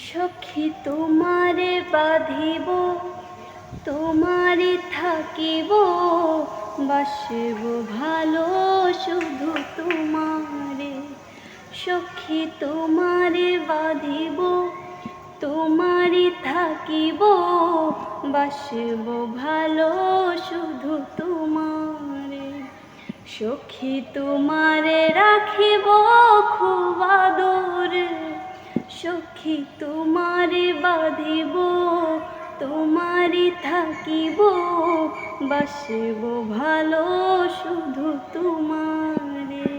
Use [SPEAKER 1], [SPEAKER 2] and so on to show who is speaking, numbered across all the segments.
[SPEAKER 1] সখী তোমারে বাঁধিব, তোমারে থাকিব, বাসব ভালো শুধু তোমারে। সখী তোমারে বাঁধিব, তোমারে থাকিব, বাসব ভালো শুধু তোমারে। সখী তোমারে রাখিব খুব আদরে, সখী তোমারে বাঁধিব, তোমারে থাকিব, বাসব ভালো শুধু তোমারে।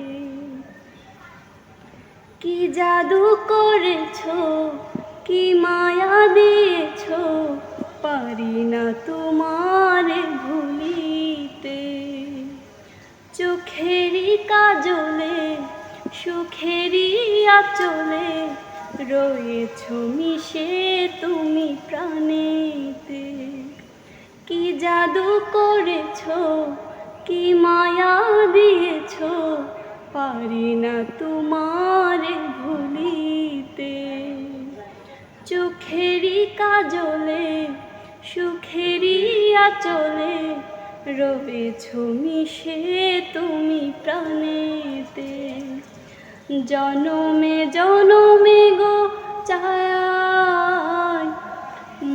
[SPEAKER 1] কি জাদু করেছ, কি মায়া দিয়েছ, পারি না তোমারে ভুলিতে। চোখেরই কাজলে, সুখেরই আঁচলে, রয়েছ মিশে তুমি প্রাণেতে। কি জাদু করেছ, কি মায়া দিয়েছ, পারি না তোমারে ভুলিতে। চোখেরই কাজলে, সুখেরই আঁচলে, রয়েছ মিশে তুমি প্রাণেতে। জনমে জনমে গো চাই,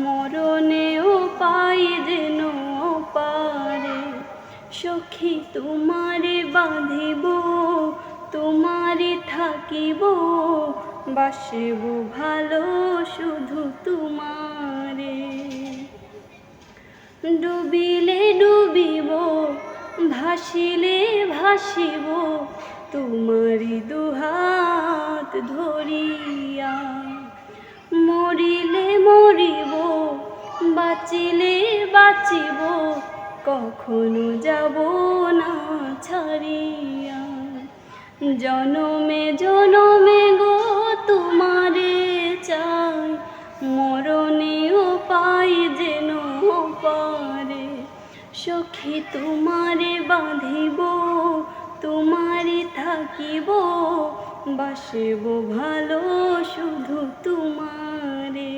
[SPEAKER 1] মরণেও পাই যেন পারে। সখী তোমারে বাঁধিব, তোমারে থাকিব, বাসব ভালো শুধু তোমারে। ডুবিলে ডুবিব, ভাসিলে ভাসিব, তোমারি দুহাত ধরিয়া। মরিলে মরিব, বাঁচিলে বাঁচিব, কখনো যাব না ছাড়িয়া। জনমে জনমে গো তোমারে চাই, মরণেও পাই যেন পারে। সখী তোমারে বাঁধিব, তোমারে থাকিব, বাসব ভালো শুধু তোমারে।